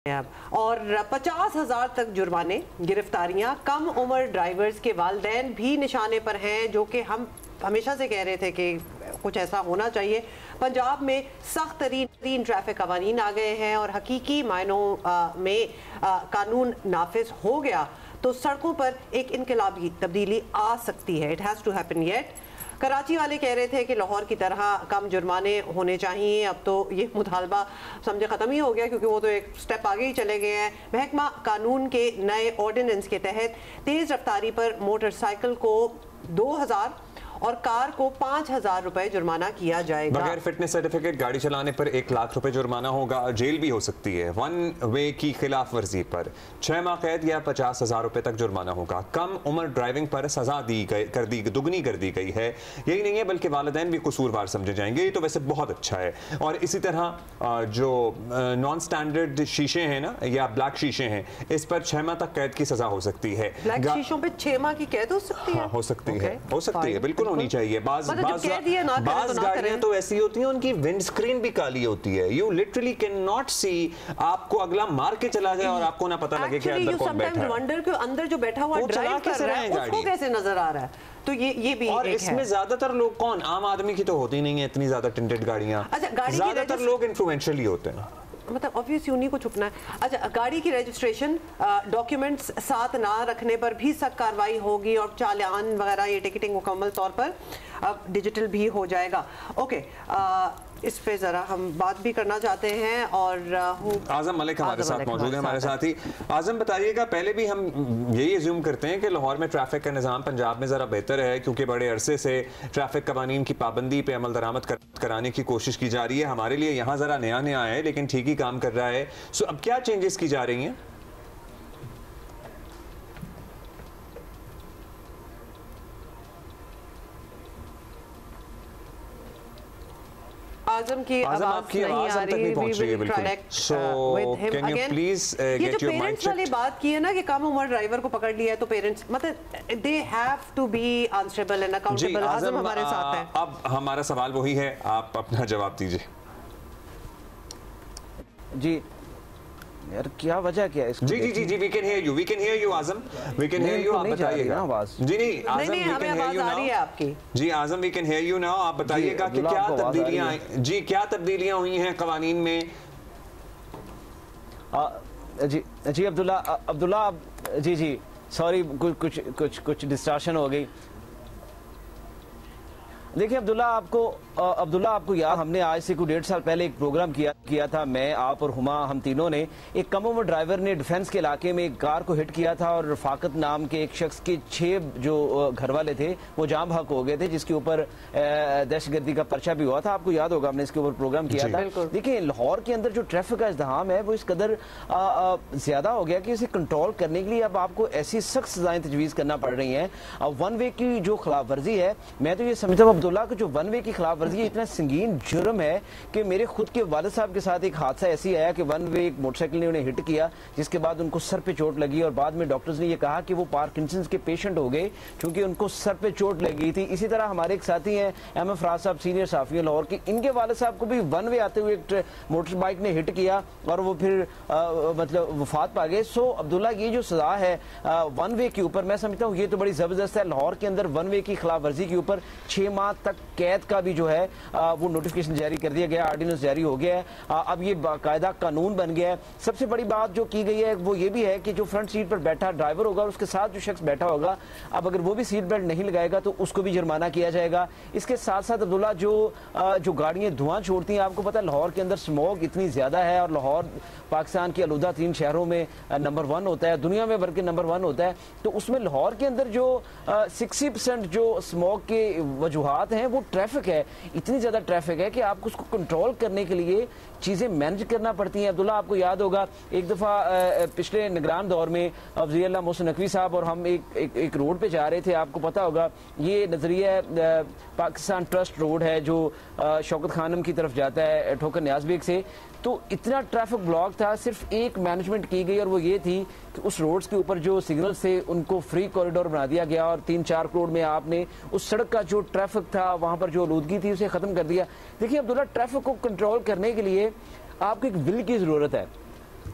अब और 50,000 तक जुर्माने, गिरफ्तारियां, कम उम्र ड्राइवर्स के वालिदैन भी निशाने पर हैं, जो कि हम हमेशा से कह रहे थे कि कुछ ऐसा होना चाहिए। पंजाब में सख्त तरीन ट्रैफिक कवानीन आ गए हैं और हकीकी मायनों में कानून नाफिज हो गया तो सड़कों पर एक इनकलाबी तब्दीली आ सकती है। It has to happen yet. Karachi वाले कह रहे थे कि लाहौर की तरह कम जुर्माने होने चाहिए। अब तो ये मुतालबा समझे ख़त्म ही हो गया, क्योंकि वो तो एक स्टेप आगे ही चले गए हैं। महकमा कानून के नए ऑर्डिनेंस के तहत तेज़ रफ्तारी पर मोटरसाइकिल को 2,000 और कार को 5,000 रुपए जुर्माना किया जाएगा। बगैर फिटनेस सर्टिफिकेट गाड़ी चलाने पर 1 लाख रुपए जुर्माना होगा और जेल भी हो सकती है। वन वे की खिलाफ वर्जी पर 6 माह कैद या 50,000 रुपए तक जुर्माना होगा। कम उम्र ड्राइविंग पर सजा दुगनी कर दी गई है। यही नहीं है बल्कि वालिदैन भी कसूरवार समझे जाएंगे। ये तो वैसे बहुत अच्छा है। और इसी तरह जो नॉन स्टैंडर्ड शीशे हैं ना, या ब्लैक शीशे हैं, इस पर 6 माह तक कैद की सजा हो सकती है। ब्लैक शीशों पे 6 माह की कैद हो सकती है? हाँ, हो सकती है, बिल्कुल होनी चाहिए। बाज गाड़ियां तो ऐसी होती हैं उनकी विंड स्क्रीन भी काली होती है। यू लिटरली कैन नॉट सी, आपको अगला मार के चला जाए और आपको ना पता लगे कि अंदर कौन बैठा है। वंडर के अंदर जो बैठा हुआ ड्राइव कर रहा है उसको कैसे नजर आ रहा है। तो ये भी और इसमें ज्यादातर लोग कौन, आम आदमी की तो होती नहीं है इतनी ज्यादा टिंटेड गाड़ियां। ज्यादातर लोग इन्फ्लुएंशियल ही होते हैं, मतलब ऑब्वियसली उन्हीं को छुपना है। अच्छा, गाड़ी की रजिस्ट्रेशन डॉक्यूमेंट्स साथ ना रखने पर भी सख्त कार्रवाई होगी और चालान वगैरह, ये टिकटिंग मुकम्मल तौर पर अब डिजिटल भी हो जाएगा। ओके, इस पे ज़रा हम बात भी करना चाहते हैं और आजम मलिक हमारे साथ मौजूद है, हमारे साथ ही। आजम बताइएगा, पहले भी हम यही अज्यूम करते हैं कि लाहौर में ट्रैफिक का निज़ाम पंजाब में ज़रा बेहतर है, क्योंकि बड़े अरसे से ट्रैफिक कवानीन की पाबंदी पे अमल दरामद कराने की कोशिश की जा रही है। हमारे लिए यहाँ ज़रा नया है लेकिन ठीक ही काम कर रहा है। सो अब क्या चेंजेस की जा रही हैं? आजम की आवाज आपकी आवाज अब तक नहीं पहुंच रही है बिल्कुल। So can you please get your mic checked? वाली बात की है ना कि कम उम्र ड्राइवर को पकड़ लिया है तो पेरेंट्स मतलब they have to be answerable and accountable. Azam हमारे साथ है। अब हमारा सवाल वही है, आप अपना जवाब दीजिए। जी यार, क्या वजह क्या है इसको? जी we can hear you Azam, we can hear you. आप बताइएगा। जी नहीं Azam, we can hear you now. जी Azam, we can hear you now. आप बताइएगा कि क्या तब्दीलियां हुई हैं कवानीन में? जी अब्दुल्ला जी सॉरी, कुछ डिस्ट्रैक्शन हो गई। देखिए अब्दुल्ला, आपको याद, हमने आज से कुछ 1.5 साल पहले एक प्रोग्राम किया था। मैं, आप और हुमा, हम तीनों ने। एक कम उम्र ड्राइवर ने डिफेंस के इलाके में एक कार को हिट किया था और रफाकत नाम के एक शख्स के 6 जो घर वाले थे वो जाम बहक हो गए थे, जिसके ऊपर दहशतगर्दी का पर्चा भी हुआ था। आपको याद होगा, हमने इसके ऊपर प्रोग्राम किया था। देखिए लाहौर के अंदर जो ट्रैफिक का इज़्दिहाम है वो इस कदर ज्यादा हो गया कि इसे कंट्रोल करने के लिए अब आपको ऐसी सख्त सजाएं तजवीज़ करना पड़ रही हैं। वन वे की जो खिलाफ वर्जी है, मैं तो ये समझता हूँ अब्दुल्ला कि जो वन वे की खिलाफ वर्जी इतना संगीन जुर्म है कि मेरे खुद के वालिद साहब के साथ एक हादसा ऐसी आया कि वन वे एक मोटरसाइकिल ने उन्हें हिट किया, जिसके बाद उनको सर पे चोट लगी और बाद में डॉक्टर्स ने ये कहा कि वो पार्किंसंस के पेशेंट हो गए क्योंकि उनको सर पे चोट लगी थी। इसी तरह हमारे एक साथी हैं एम एफ राज साहब, सीनियर साफी लाहौर के, इनके वालिद साहब को भी वन वे आते हुए एक मोटर बाइक ने हिट किया और वो फिर मतलब वफात पा गए। सो अब्दुल्ला, ये जो सजा है वन वे के ऊपर, मैं समझता हूँ ये तो बड़ी जबरदस्त है। लाहौर के अंदर वन वे की खिलाफ वर्जी के ऊपर 6 माह तक कैद का भी जो है वो नोटिफिकेशन जारी कर दिया गया, ऑर्डिनेंस जारी हो गया है। अब ये बाकायदा कानून बन गया है। सबसे बड़ी बात जो की गई है वो ये भी है कि जो फ्रंट सीट पर बैठा ड्राइवर होगा और उसके साथ जो शख्स बैठा होगा, अब अगर वो भी सीट बेल्ट नहीं लगाएगा तो उसको भी जुर्माना किया जाएगा। इसके साथ साथ अब्दुल्ला, जो गाड़ियां धुआं छोड़ती हैं, आपको पता है लाहौर के अंदर स्मोक इतनी ज्यादा है और लाहौर पाकिस्तान के आलूदा 3 शहरों में नंबर 1 होता है, दुनिया में बल्कि नंबर 1 होता है। तो उसमें लाहौर के अंदर जो 60% जो स्मोक के वजूहात हैं वो ट्रैफिक है। इतनी ज्यादा ट्रैफिक है कि आपको उसको कंट्रोल करने के लिए चीजें मैनेज करना पड़ती हैं। अब्दुल्ला, आपको याद होगा एक दफा पिछले निगरान दौर में वज़ीर आला मोहसिन नकवी साहब और हम एक रोड पे जा रहे थे। आपको पता होगा ये नजरिया पाकिस्तान ट्रस्ट रोड है जो शौकत खानम की तरफ जाता है ठोकर न्याज बेग से। तो इतना ट्रैफिक ब्लॉक था, सिर्फ एक मैनेजमेंट की गई और वो ये थी कि उस रोड्स के ऊपर जो सिग्नल से उनको फ्री कॉरिडोर बना दिया गया और 3-4 करोड़ में आपने उस सड़क का जो ट्रैफिक था, वहां पर जो आलूदगी थी, उसे खत्म कर दिया। देखिए अब्दुल्ला, ट्रैफिक को कंट्रोल करने के लिए आपको एक विल की जरूरत है।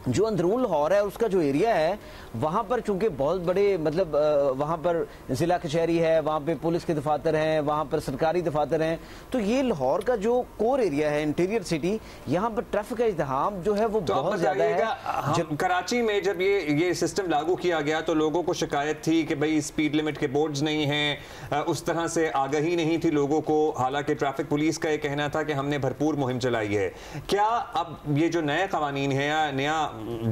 जो अंदरून लाहौर है उसका जो एरिया है वहाँ पर चूंकि बहुत बड़े मतलब वहाँ पर जिला कचहरी है, वहाँ पे पुलिस के दफातर हैं, वहाँ पर सरकारी दफातर हैं, तो ये लाहौर का जो कोर एरिया है इंटीरियर सिटी, यहाँ पर ट्रैफिक का इज्तिहाम जो है वो तो बहुत ज्यादा है। जब कराची में जब ये सिस्टम लागू किया गया तो लोगों को शिकायत थी कि भाई स्पीड लिमिट के बोर्ड्स नहीं हैं, उस तरह से आगाही नहीं थी लोगों को, हालांकि ट्रैफिक पुलिस का ये कहना था कि हमने भरपूर मुहिम चलाई है। क्या अब ये जो नए कवानीन है या नया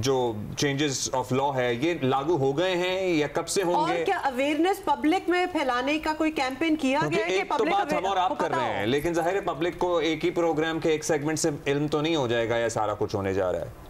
जो चेंजेस ऑफ लॉ है ये लागू हो गए हैं या कब से होंगे? और क्या अवेयरनेस पब्लिक में फैलाने का कोई कैंपेन किया गया है? एक तो बात हम और आप कर रहे हैं, लेकिन जाहिर है पब्लिक को एक ही प्रोग्राम के एक सेगमेंट से इल्म तो नहीं हो जाएगा या सारा कुछ होने जा रहा है।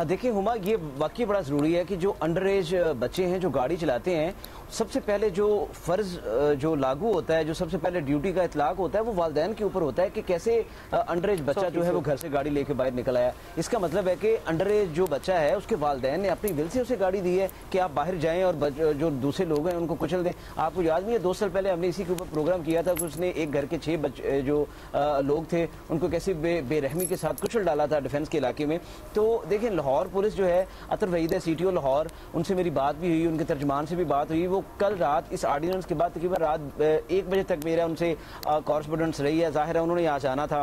देखिए हुमा, ये वाकई बड़ा ज़रूरी है कि जो अंडर एज बच्चे हैं जो गाड़ी चलाते हैं, सबसे पहले जो फ़र्ज़ जो लागू होता है, जो सबसे पहले ड्यूटी का इतलाक होता है वो वालिदैन के ऊपर होता है कि कैसे अंडर एज बच्चा जो है वो घर से गाड़ी लेके बाहर निकल आया। इसका मतलब है कि अंडर एज जो बच्चा है उसके वालिदैन ने अपनी दिल से उसे गाड़ी दी है कि आप बाहर जाएँ और जो दूसरे लोग हैं उनको कुचल दें। आपको याद नहीं है 2 साल पहले हमने इसी के ऊपर प्रोग्राम किया था कि उसने एक घर के 6 बच्चे जो लोग थे उनको कैसे बेरहमी के साथ कुचल डाला था डिफेंस के इलाके में। तो देखिए लाहौर पुलिस जो है, अतर वहीद है CTO लाहौर, उनसे मेरी बात भी हुई, उनके तर्जमान से भी बात हुई। वो कल रात इस ऑर्डिनेंस के बाद तकरीबन रात 1 बजे तक मेरा उनसे कॉरेस्पोंडेंस रही है। जाहिर है उन्होंने आज आना था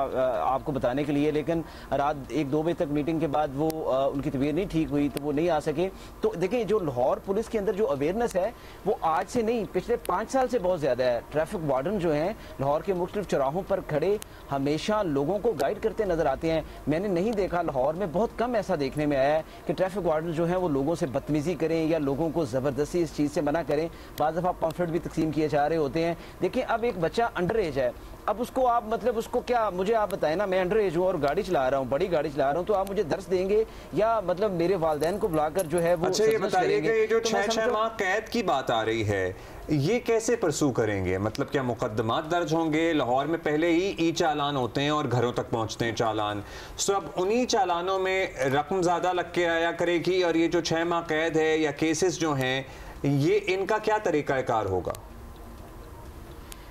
आपको बताने के लिए, लेकिन रात 1-2 बजे तक मीटिंग के बाद वो उनकी तबीयत नहीं ठीक हुई तो वो नहीं आ सके। तो देखिए जो लाहौर पुलिस के अंदर जो अवेयरनेस है वो आज से नहीं, पिछले 5 साल से बहुत ज्यादा है। ट्रैफिक वार्डन जो हैं लाहौर के मुख्तलिफ चौराहों पर खड़े हमेशा लोगों को गाइड करते नजर आते हैं। मैंने नहीं देखा, लाहौर में बहुत कम ऐसा देखने में आया है कि ट्रैफिक वार्डन जो है वो लोगों से बदतमीजी करें या लोगों को जबरदस्ती इस चीज से मना करें। बाज़ दफ़ा पम्फलेट भी तकसीम किए जा रहे होते हैं। देखिए अब एक बच्चा अंडर एज है, अब उसको आप मतलब उसको क्या, मुझे आप बताएं ना, मैं अंडर एज हूँ और गाड़ी चला रहा हूँ, बड़ी गाड़ी चला रहा हूँ, तो आप मुझे दर्स देंगे या मतलब मेरे वालिदैन को बुलाकर जो है वो? अच्छा ये बताइएगा, ये जो 6 माह कैद की बात आ रही है ये कैसे परसू करेंगे? मतलब क्या मुकदमात दर्ज होंगे? लाहौर में पहले ही ई चालान होते हैं और घरों तक पहुंचते हैं चालान, तो अब उन्हीं चालानों में रकम ज्यादा लग के आया करेगी और ये जो 6 माह कैद है या केसेस जो हैं ये इनका क्या तरीकाकार होगा?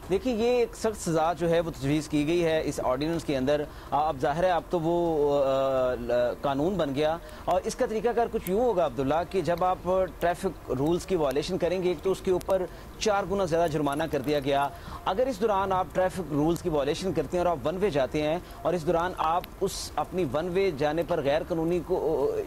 देखिए ये एक सख्त सज़ा जो है वो तजवीज़ की गई है इस ऑर्डिनेंस के अंदर। अब जाहिर है अब तो वो कानून बन गया और इसका तरीकाकार कुछ यूँ होगा अब्दुल्ला कि जब आप ट्रैफिक रूल्स की वायलेशन करेंगे एक तो उसके ऊपर 4 गुना ज़्यादा जुर्माना कर दिया गया। अगर इस दौरान आप ट्रैफिक रूल्स की वायलेशन करते हैं और आप वन वे जाते हैं और इस दौरान आप उस अपनी वन वे जाने पर गैर कानूनी को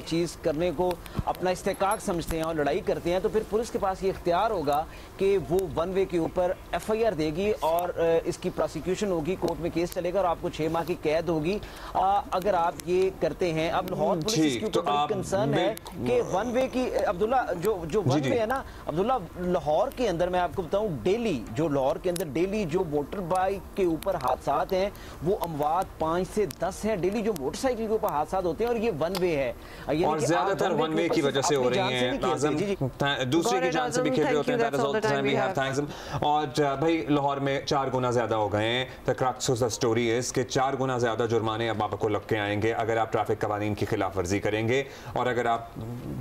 चीज़ करने को अपना इस्तेकाक समझते हैं और लड़ाई करते हैं, तो फिर पुलिस के पास ये इख्तियार होगा कि वो वन वे के ऊपर FIR देगी और इसकी प्रोसिक्यूशन होगी, कोर्ट में केस चलेगा और आपको 6 माह की कैद होगी अगर आप ये करते हैं। अब लाहौर पुलिस इसके ऊपर कंसर्न है कि वन वे की अब्दुल्ला जो वन वे है ना अब्दुल्ला, लाहौर के अंदर मैं आपको बताऊं डेली जो लाहौर के अंदर डेली जो मोटर बाइक के ऊपर हादसात हैं वो अमवात 5 से 10 हैं। डेली जो मोटरसाइकिल के ऊपर हादसात होते हैं और ये वन वे है और ज्यादातर वन वे की वजह से हो रही हैं। दूसरे की जान से भी खेल रहे होते हैं। That is all the time we have, thanks. और भाई लाहौर में 4 गुना ज्यादा हो गए हैं। The crux of the story is कि 4 गुना ज्यादा जुर्माने अब आपको लग के आएंगे अगर आप ट्रैफिक कवानीन की खिलाफ वर्जी करेंगे, और अगर आप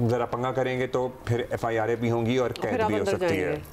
जरा पंगा करेंगे तो फिर FIR भी होंगी और कैद भी हो सकती है।